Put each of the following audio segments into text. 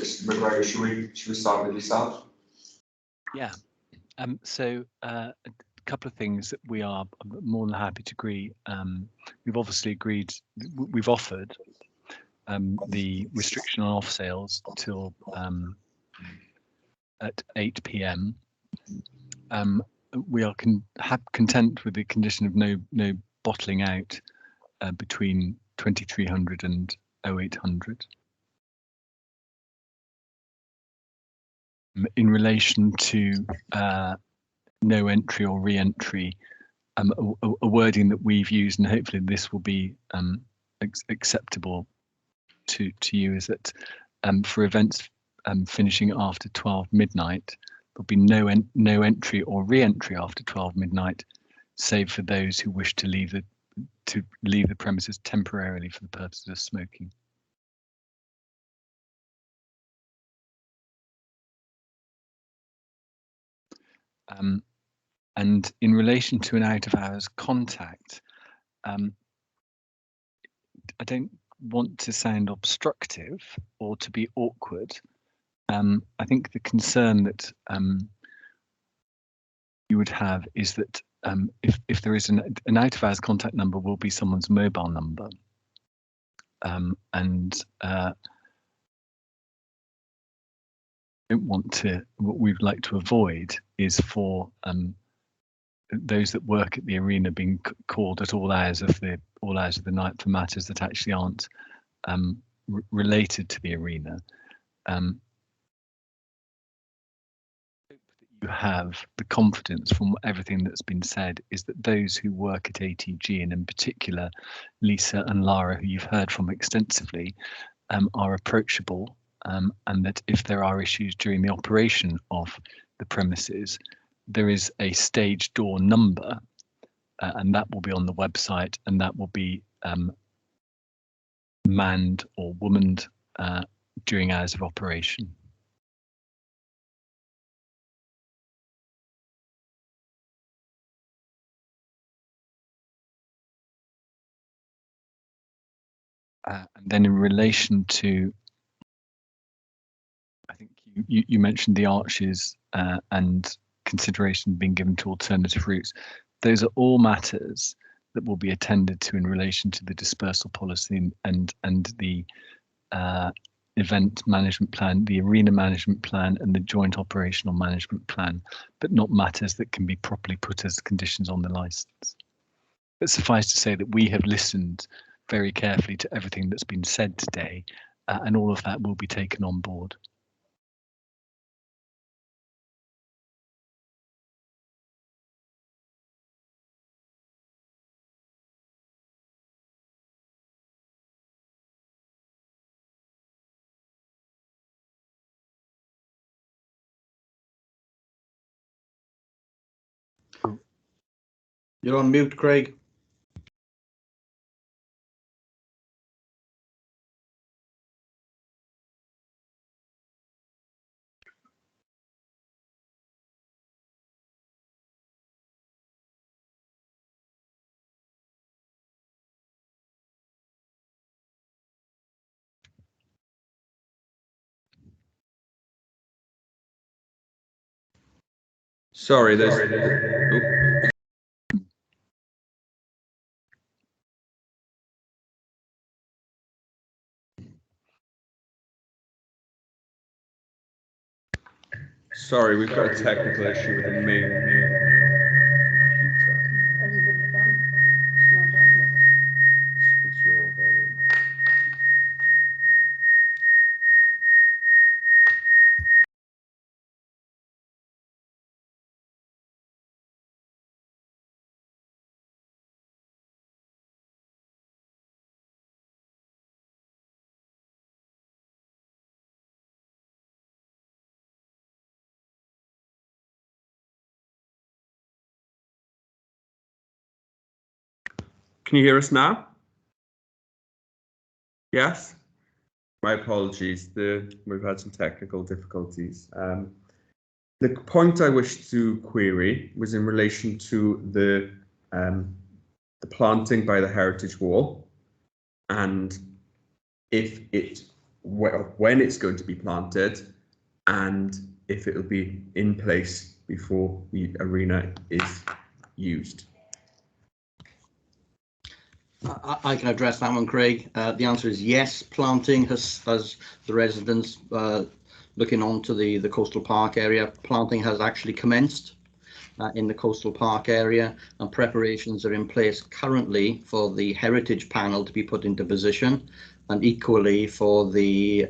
Mr. McGregor, should we start with yourself? Yeah. So a couple of things that we are more than happy to agree. We've obviously agreed. We've offered the restriction on off sales till at 8 p.m. We are content with the condition of no bottling out between 2300 and 0800. In relation to no entry or re-entry, a wording that we've used, and hopefully this will be acceptable to you, is that for events finishing after 12 midnight, there'll be no entry or re-entry after 12 midnight, save for those who wish to leave the premises temporarily for the purposes of smoking. And in relation to an out-of-hours contact, I don't want to sound obstructive or to be awkward. I think the concern that you would have is that if there is an out-of-hours contact number, will be someone's mobile number, and don't want to. What we'd like to avoid is for those that work at the arena being called at all hours of the night for matters that actually aren't related to the arena. You have the confidence from everything that's been said is that those who work at ATG, and in particular Lisa and Lara, who you've heard from extensively, are approachable, and that if there are issues during the operation of the premises, there is a stage door number, and that will be on the website, and that will be manned or womaned during hours of operation. And then in relation to, I think you mentioned the arches and consideration being given to alternative routes. Those are all matters that will be attended to in relation to the dispersal policy and the event management plan, the arena management plan, and the joint operational management plan, but not matters that can be properly put as conditions on the license. But suffice to say that we have listened very carefully to everything that's been said today, and all of that will be taken on board. You're on mute, Craig. Sorry, there's. Sorry, we've got a technical issue with the main computer. It's your volume. Can you hear us now? Yes? My apologies, we've had some technical difficulties. The point I wish to query was in relation to the planting by the heritage wall, and if it when it's going to be planted, and if it will be in place before the arena is used. I can address that one, Craig. The answer is yes. Planting has the residents looking onto the coastal park area. Planting has actually commenced in the coastal park area, and preparations are in place currently for the heritage panel to be put into position, and equally for the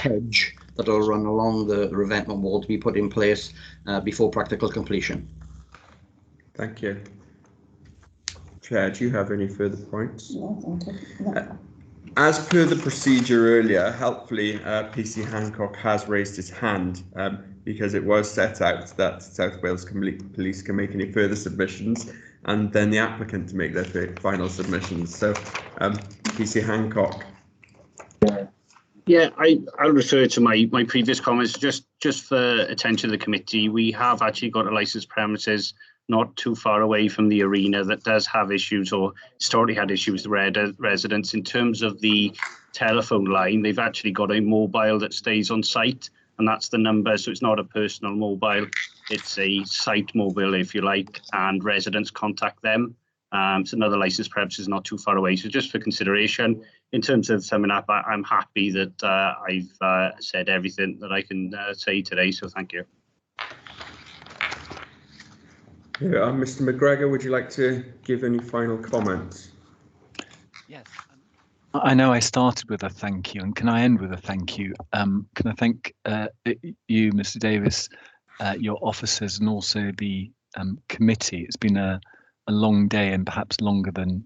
hedge that will run along the revetment wall to be put in place before practical completion. Thank you. Chair, do you have any further points? No, thank you. No. As per the procedure earlier, helpfully, PC Hancock has raised his hand because it was set out that South Wales Police can make any further submissions and then the applicant to make their final submissions. So, PC Hancock. Yeah, I'll refer to my previous comments just for attention of the committee. We have actually got a licensed premises not too far away from the arena that does have issues, or historically had issues with residents. In terms of the telephone line, they've actually got a mobile that stays on site, and that's the number. So it's not a personal mobile, it's a site mobile, if you like, and residents contact them. It's another licensed premises not too far away. So just for consideration, in terms of summing up, I'm happy that I've said everything that I can say today. So thank you. Yeah, Mr. McGregor, would you like to give any final comments? Yes. I know I started with a thank you, and can I end with a thank you? Can I thank you, Mr. Davis, your officers, and also the committee? It's been a long day, and perhaps longer than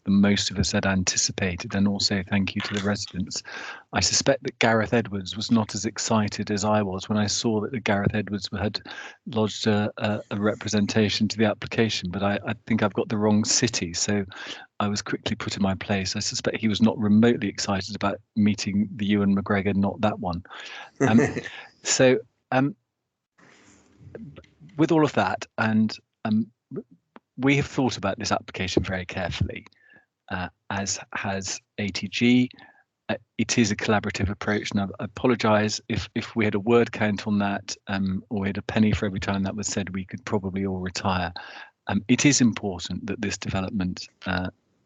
most of us had anticipated, and also thank you to the residents. I suspect that Gareth Edwards was not as excited as I was when I saw that Gareth Edwards had lodged a representation to the application, but I think I've got the wrong city, so I was quickly put in my place. I suspect he was not remotely excited about meeting the Ewan McGregor, not that one. So with all of that, and we have thought about this application very carefully, as has ATG. It is a collaborative approach, and I apologise if we had a word count on that, or we had a penny for every time that was said, we could probably all retire. It is important that this development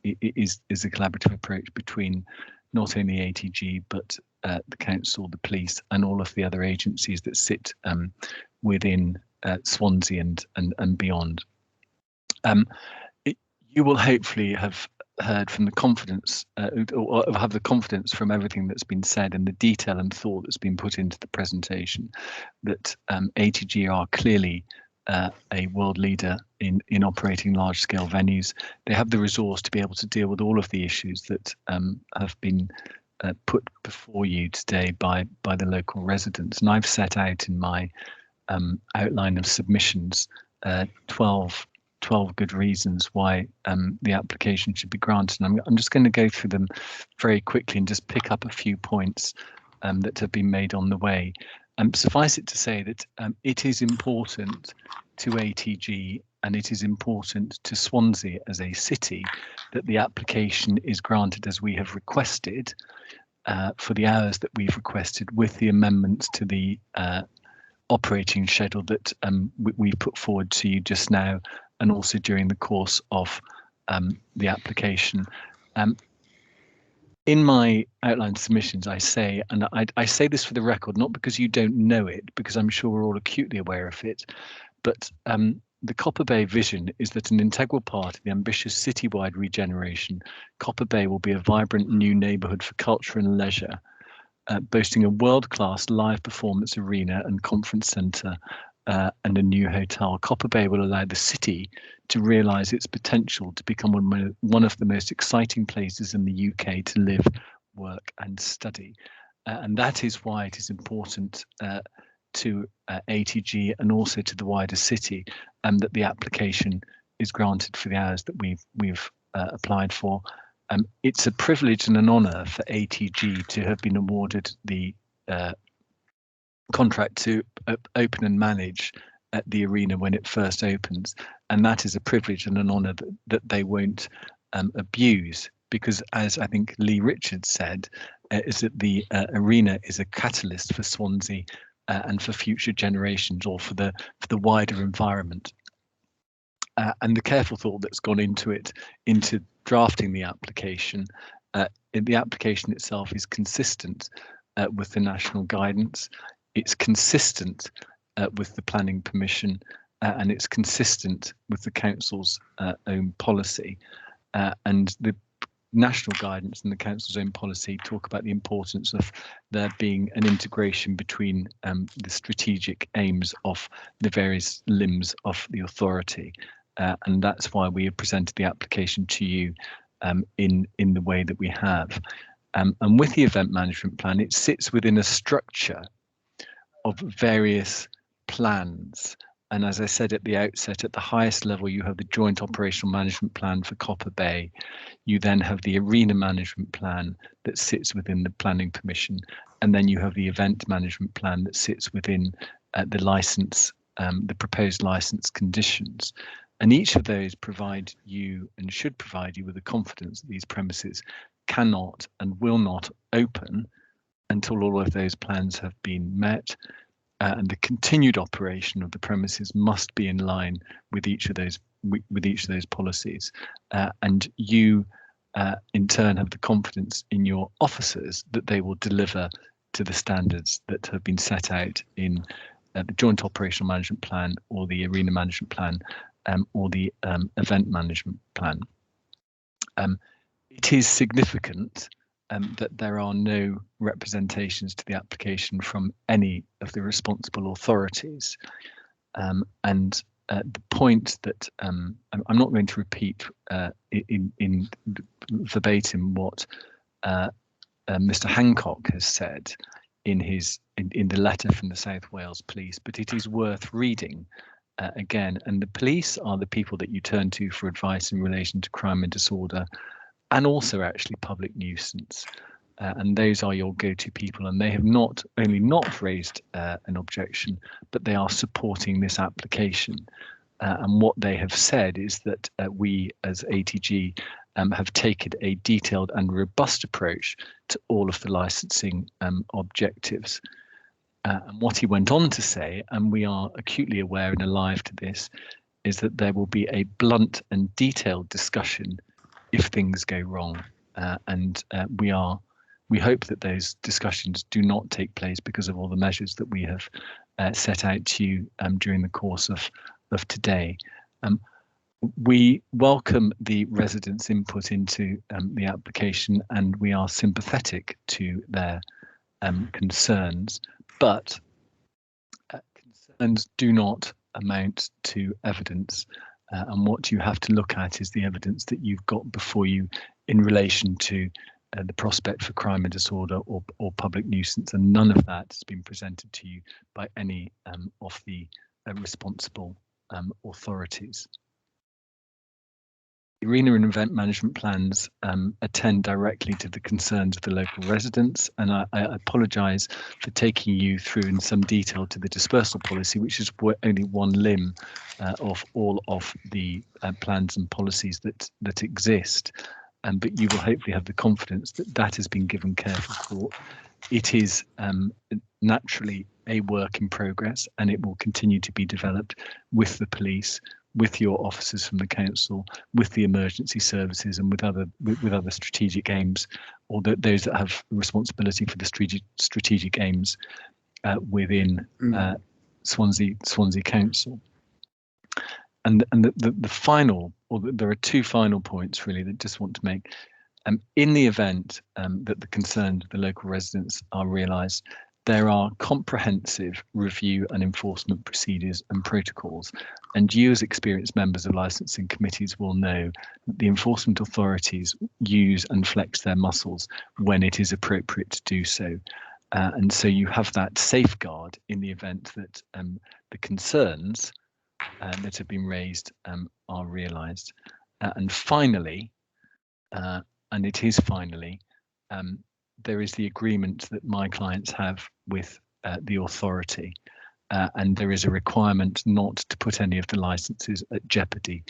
is a collaborative approach between not only ATG but the council, the police, and all of the other agencies that sit within Swansea and beyond. You will hopefully have heard from the confidence, or have the confidence from everything that's been said and the detail and thought that's been put into the presentation, that ATG are clearly a world leader in operating large-scale venues. They have the resource to be able to deal with all of the issues that have been put before you today by the local residents. And I've set out in my outline of submissions 12 good reasons why the application should be granted. And I'm just going to go through them very quickly and just pick up a few points that have been made on the way. Suffice it to say that it is important to ATG and it is important to Swansea as a city that the application is granted as we have requested, for the hours that we've requested, with the amendments to the operating schedule that we've put forward to you just now, and also during the course of the application. In my outline submissions, I say, and I say this for the record, not because you don't know it, because I'm sure we're all acutely aware of it, but the Copper Bay vision is that an integral part of the ambitious citywide regeneration, Copper Bay will be a vibrant new neighbourhood for culture and leisure, boasting a world-class live performance arena and conference centre, and a new hotel. Copper Bay will allow the city to realise its potential to become one of the most exciting places in the UK to live, work and study. And that is why it is important to ATG and also to the wider city that the application is granted for the hours that we've applied for. It's a privilege and an honour for ATG to have been awarded the contract to open and manage at the arena when it first opens, and that is a privilege and an honour that they won't abuse, because, as I think Lee Richards said, is that the arena is a catalyst for Swansea and for future generations, or for the wider environment. And the careful thought that's gone into drafting the application. The application itself is consistent with the national guidance. It's consistent with the planning permission, and it's consistent with the council's own policy. And the national guidance and the council's own policy talk about the importance of there being an integration between the strategic aims of the various limbs of the authority. And that's why we have presented the application to you in the way that we have. And with the event management plan, it sits within a structure of various plans. And as I said at the outset, at the highest level, you have the joint operational management plan for Copper Bay. You then have the arena management plan that sits within the planning permission. And then you have the event management plan that sits within the license, the proposed license conditions. And each of those provide you and should provide you with the confidence that these premises cannot and will not open until all of those plans have been met. And the continued operation of the premises must be in line with each of those policies. And you, in turn, have the confidence in your officers that they will deliver to the standards that have been set out in the joint operational management plan, or the arena management plan, or the event management plan. It is significant that there are no representations to the application from any of the responsible authorities. And the point that I'm not going to repeat in verbatim what Mr. Hancock has said in the letter from the South Wales Police, but it is worth reading again. And the police are the people that you turn to for advice in relation to crime and disorder, and also actually public nuisance. And those are your go-to people, and they have not only not raised an objection, but they are supporting this application. And what they have said is that we as ATG have taken a detailed and robust approach to all of the licensing objectives. And what he went on to say, and we are acutely aware and alive to this, is that there will be a blunt and detailed discussion if things go wrong. We hope that those discussions do not take place because of all the measures that we have set out to you during the course of today. We welcome the residents' input into the application, and we are sympathetic to their concerns, but concerns do not amount to evidence. And what you have to look at is the evidence that you've got before you in relation to the prospect for crime and disorder or public nuisance, and none of that has been presented to you by any of the responsible authorities. Arena and event management plans attend directly to the concerns of the local residents, and I apologise for taking you through in some detail to the dispersal policy, which is only one limb of all of the plans and policies that exist. But you will hopefully have the confidence that that has been given careful thought. It is naturally a work in progress, and it will continue to be developed with the police, with your officers from the council, with the emergency services, and with other strategic aims, or those that have responsibility for the strategic aims within Swansea Council. And the final, or there are two final points really that I just want to make. In the event that the concerns of the local residents are realised, there are comprehensive review and enforcement procedures and protocols. And you as experienced members of licensing committees will know that the enforcement authorities use and flex their muscles when it is appropriate to do so. And so you have that safeguard in the event that the concerns that have been raised are realised. And finally, and it is finally, there is the agreement that my clients have with the authority, and there is a requirement not to put any of the licenses at jeopardy.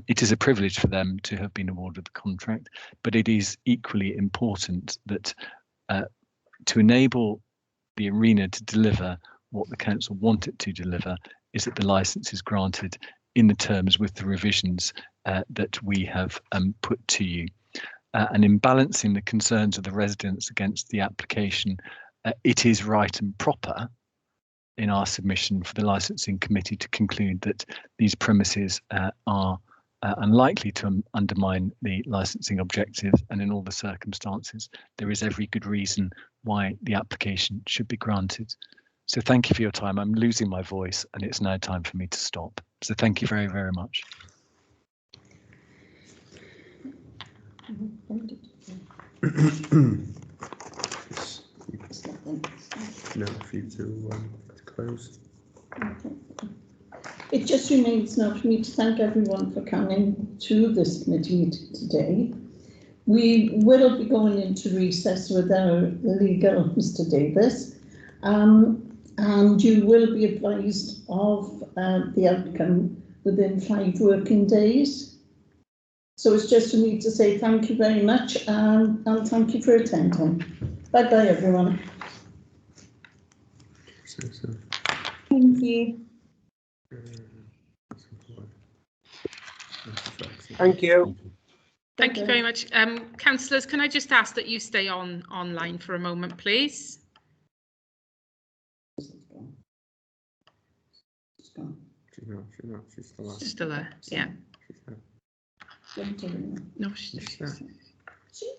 It is a privilege for them to have been awarded the contract, but it is equally important that to enable the arena to deliver what the council want it to deliver is that the licence is granted in the terms with the revisions that we have put to you. And in balancing the concerns of the residents against the application, it is right and proper in our submission for the licensing committee to conclude that these premises are unlikely to undermine the licensing objectives, and in all the circumstances there is every good reason why the application should be granted. So thank you for your time. I'm losing my voice and it's now time for me to stop. So thank you very, very much. No, for you to close. It just remains now for me to thank everyone for coming to this committee meeting today. We will be going into recess with our legal, Mr. Davis, and you will be advised of the outcome within 5 working days. So it's just for me to say thank you very much, and thank you for attending. Bye bye, everyone. Thank you. Thank you. Thank you very much. Councillors, can I just ask that you stay online for a moment, please? She's still there. She's still there, yeah. No, she's there. She